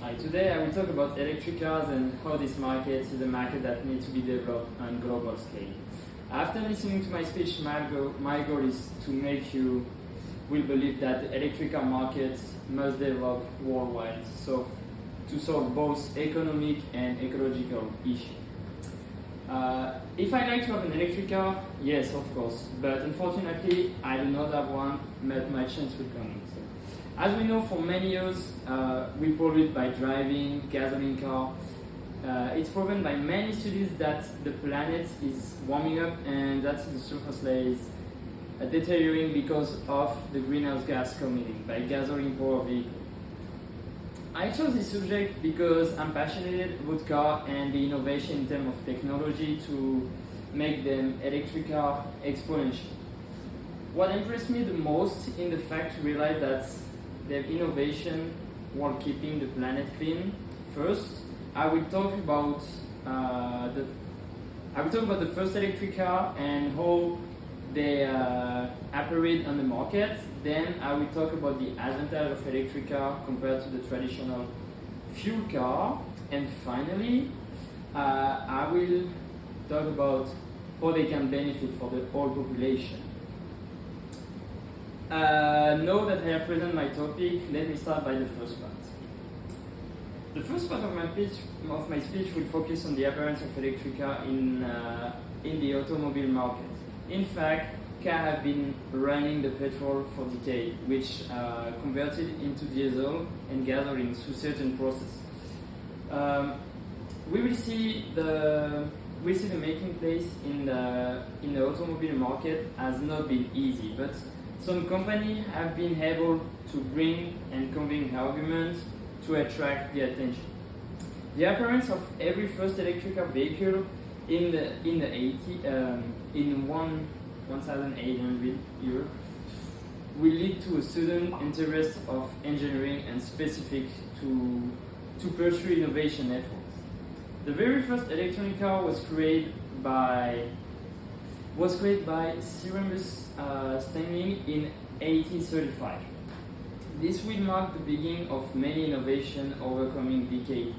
Hi, today I will talk about electric cars and how this market is a market that needs to be developed on global scale. After listening to my speech, my goal is to make you will believe that the electric car market must develop worldwide, so to solve both economic and ecological issues. If I like to have an electric car, yes, of course, but unfortunately I do not have one, but my chance will come. So, as we know, for many years we pollute by driving gasoline car. It's proven by many studies that the planet is warming up and that the surface layer is deteriorating because of the greenhouse gas emitted by gasoline powered vehicles. I chose this subject because I'm passionate about car and the innovation in terms of technology to make them electric car exponential. What impressed me the most in the fact to realize that their innovation while keeping the planet clean. First, I will talk about the first electric car and how they operate on the market. Then I will talk about the advantage of electric car compared to the traditional fuel car. And finally, I will talk about how they can benefit for the whole population. Now that I have presented my topic, let me start by the first part. The first part of my speech will focus on the appearance of electric car in the automobile market. In fact, cars have been running the petrol for decades, which converted into diesel and gasoline through certain process. We will see the making place in the automobile market has not been easy, but some companies have been able to bring and convince arguments to attract the attention. The appearance of every first electric vehicle in 1,800 years will lead to a sudden interest of engineering and specific to pursue innovation efforts. The very first electronic car was created by Cyrus Stanley in 1835. This will mark the beginning of many innovations over coming decades,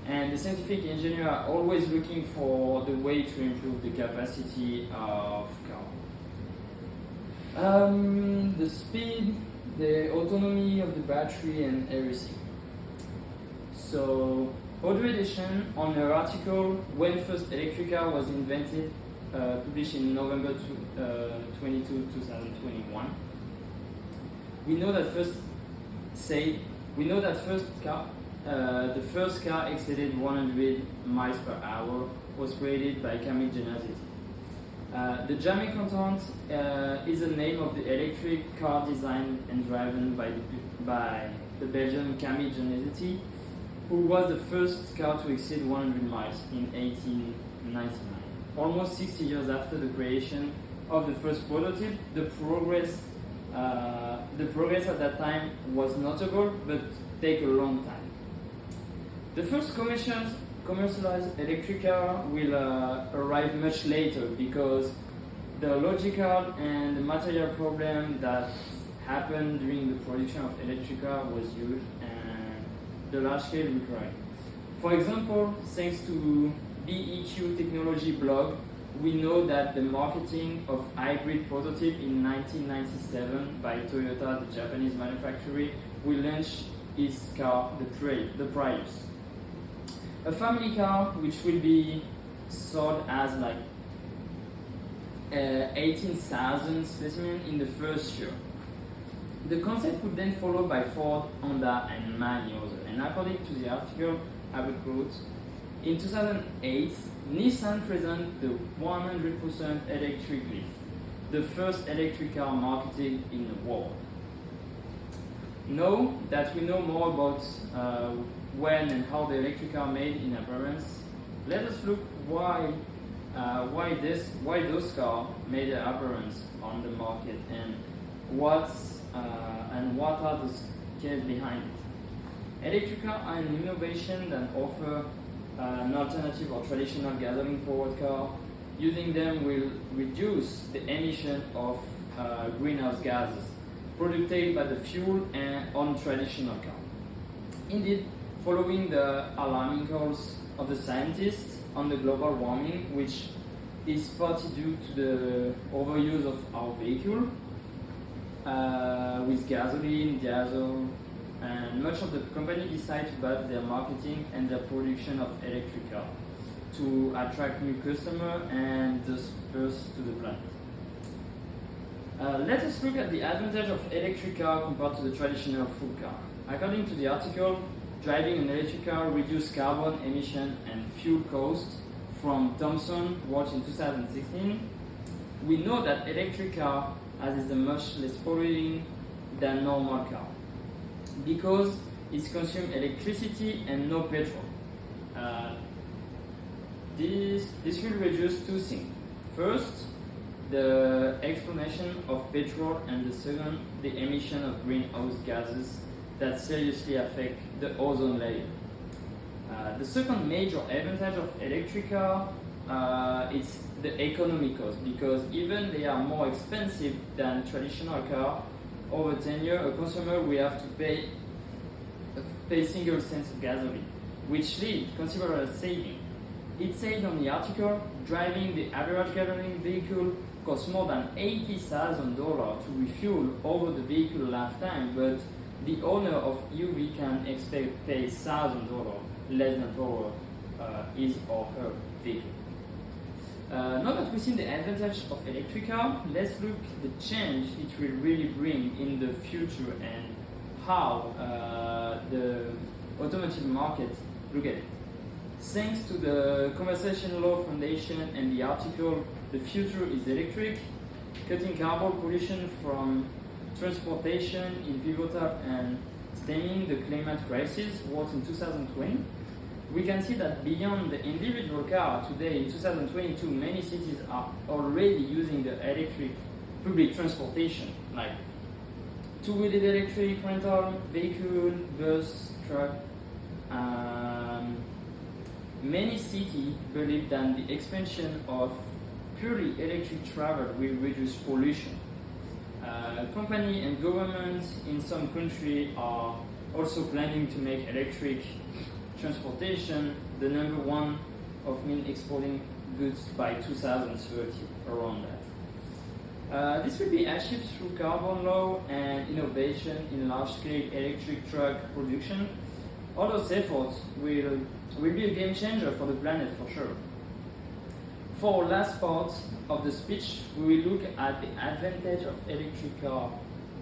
and the scientific engineers are always looking for the way to improve the capacity of car. The speed, the autonomy of the battery, and everything. So, Audrey Deschamps, on her article When First Electric Car Was Invented, published in November 22, 2021, we know that the first car exceeded 100 miles per hour was created by Camille Genesity. The Jamie Contant is the name of the electric car designed and driven by the Belgian Camille Genesity, who was the first car to exceed 100 miles in 1899. Almost 60 years after the creation of the first prototype, the progress at that time was notable, but take a long time. The first commercialized electric car will arrive much later because the logical and the material problem that happened during the production of electric car was huge and the large scale required. For example, thanks to BEQ Technology blog, we know that the marketing of hybrid prototype in 1997 by Toyota, the Japanese manufacturer, will launch its car, the Prius. A family car which will be sold as like 18,000 specimens in the first year. The concept would then followed by Ford, Honda, and many others. And according to the article, I will quote, in 2008, Nissan presented the 100% electric Leaf, the first electric car marketed in the world. Now that we know more about when and how the electric car made in appearance, let us look why those cars made an appearance on the market and what are the skills behind it. Electric cars are an innovation that offer an alternative or traditional gasoline powered car. Using them will reduce the emission of greenhouse gases produced by the fuel and on traditional car. Indeed, following the alarming calls of the scientists on the global warming, which is partly due to the overuse of our vehicle with gasoline, diesel, and much of the company decide to cut their marketing and their production of electric car to attract new customers and disperse to the planet. Let us look at the advantage of electric car compared to the traditional fuel car. According to the article, driving an electric car reduces carbon emission and fuel cost from Thomson, watched in 2016. We know that electric car is much less polluting than normal car because it consumes electricity and no petrol. This will reduce two things. First, the explanation of petrol, and the second, the emission of greenhouse gases that seriously affect the ozone layer. The second major advantage of electric car is the economic cost, because even they are more expensive than traditional car, over 10 years a consumer will have to pay single cents of gasoline, which leads considerable saving. It said on the article, driving the average gasoline vehicle costs more than $80,000 to refuel over the vehicle lifetime, but the owner of EV can expect to pay $1,000 less than for his or her vehicle. Now that we've seen the advantage of electric car, let's look at the change it will really bring in the future and how the automotive market look at it. Thanks to the Conversation Law Foundation and the article, The Future is Electric, Cutting Carbon Pollution from Transportation in Pivotal and Stemming the Climate Crisis, was in 2020, we can see that beyond the individual car, today in 2022, many cities are already using the electric public transportation, like two-wheeled electric rental vehicle, bus, truck. Many cities believe that the expansion of purely electric travel will reduce pollution. Companies and governments in some countries are also planning to make electric transportation the number one of means exporting goods by 2030, around that. This will be achieved through carbon law and innovation in large-scale electric truck production. All those efforts will be a game changer for the planet for sure. For our last part of the speech, we will look at the advantage of electric car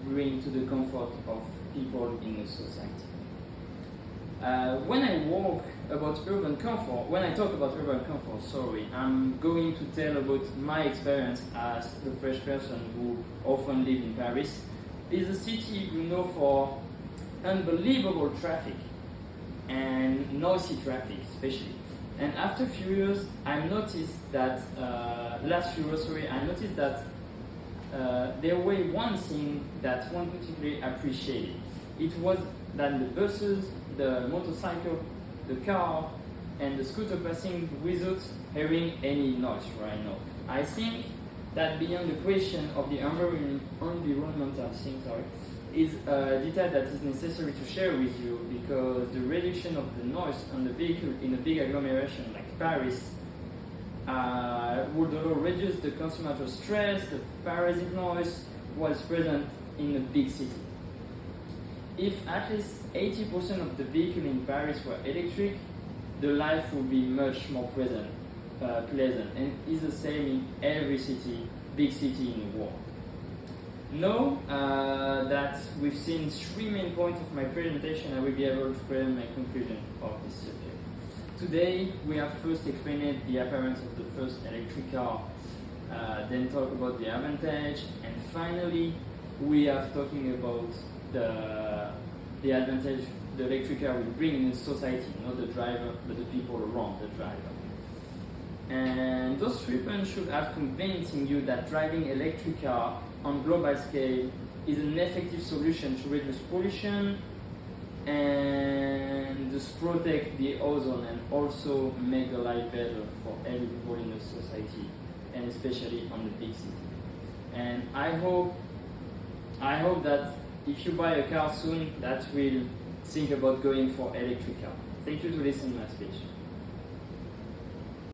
bring to the comfort of people in the society. When I talk about urban comfort, I'm going to tell about my experience as a French person who often live in Paris. It's a city we know for unbelievable traffic and noisy traffic, especially. And after a few years, I noticed that there was one thing that one particularly appreciated. It was that the buses, the motorcycle, the car, and the scooter passing without hearing any noise right now. I think that beyond the question of the environmental thing, is a detail that is necessary to share with you, because the reduction of the noise on the vehicle in a big agglomeration like Paris would also reduce the consumer stress, the parasitic noise was present in a big city. If at least 80% of the vehicles in Paris were electric, the life would be much more pleasant, and is the same in every city, big city in the world. Now that we've seen three main points of my presentation, I will be able to present my conclusion of this subject. Today, we have first explained the appearance of the first electric car, then talk about the advantage, and finally, we are talking about the advantage the electric car will bring in society, not the driver, but the people around the driver. And those 3 points should have convincing you that driving electric car on global scale is an effective solution to reduce pollution and just protect the ozone, and also make the life better for every people in the society, and especially on the big city. And I hope that if you buy a car soon, that will think about going for electric car. Thank you to listen to my speech.